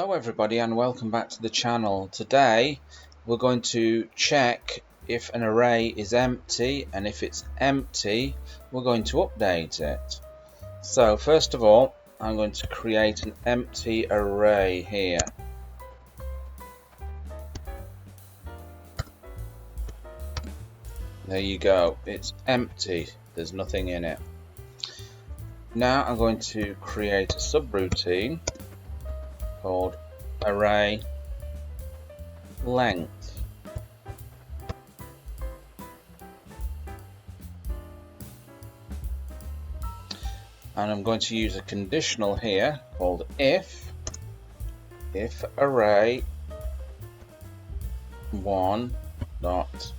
Hello everybody and welcome back to the channel. Today we're going to check if an array is empty, and if it's empty we're going to update it. So first of all I'm going to create an empty array here. There you go, it's empty, there's nothing in it. Now I'm going to create a subroutine called array length. And I'm going to use a conditional here called if array 1 dot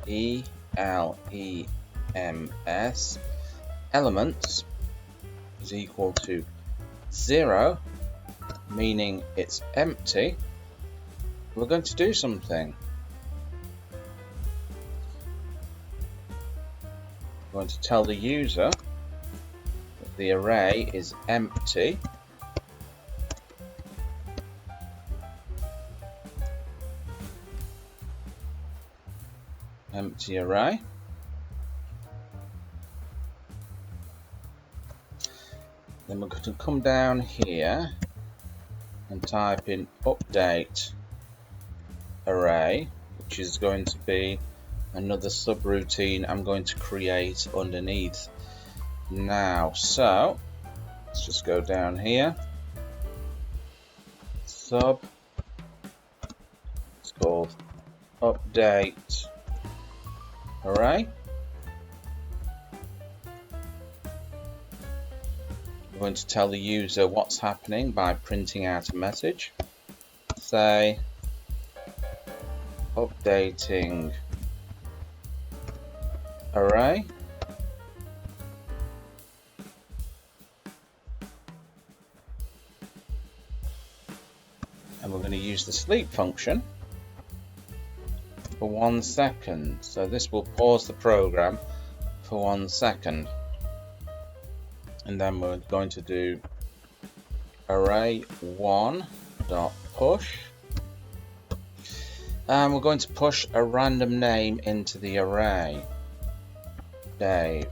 ELEMS elements is equal to 0, meaning it's empty, we're going to do something. We're going to tell the user that the array is empty. Empty array. Then we're going to come down here and type in update array, which is going to be another subroutine I'm going to create underneath now. So let's just go down here, sub, it's called update array. We're going to tell the user what's happening by printing out a message. Say updating array, and we're going to use the sleep function for 1 second. So this will pause the program for 1 second. And then we're going to do array 1 dot push, and we're going to push a random name into the array, Dave.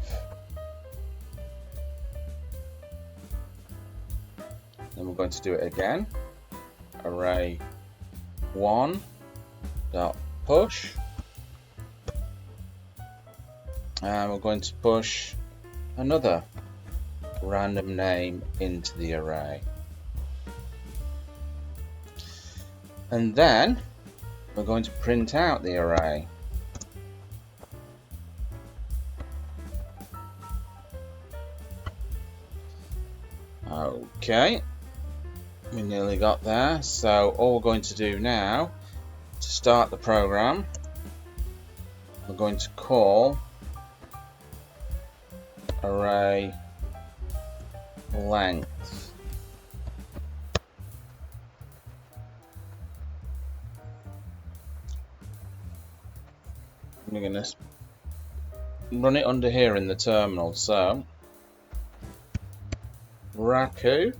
Then we're going to do it again, array 1 dot push, and we're going to push another random name into the array. And then we're going to print out the array. Okay, we nearly got there. So all we're going to do now to start the program, we're going to call array length. We're going to run it under here in the terminal. So Raku,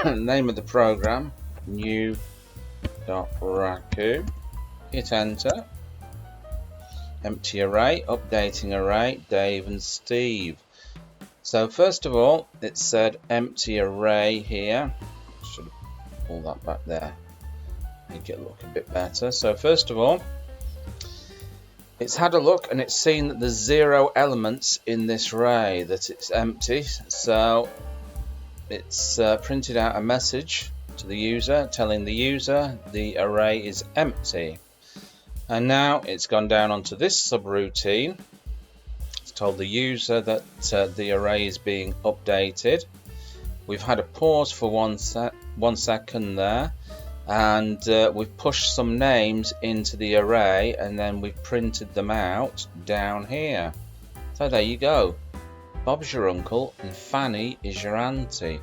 name of the program, new.raku, hit enter. Empty array, updating array, Dave and Steve. So first of all, it said empty array here. Should have pulled that back there, make it look a bit better. So first of all, it's had a look and it's seen that there's 0 elements in this array, that it's empty. So it's printed out a message to the user telling the user the array is empty. And now it's gone down onto this subroutine. Told the user that the array is being updated. We've had a pause for 1 second there, and we've pushed some names into the array, and then we've printed them out down here. So there you go, Bob's your uncle and Fanny is your auntie.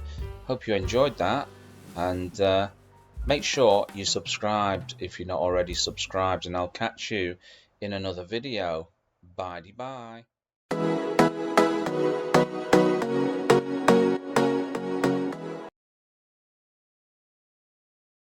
Hope you enjoyed that, and make sure you subscribed if you're not already subscribed, and I'll catch you in another video. Bye bye.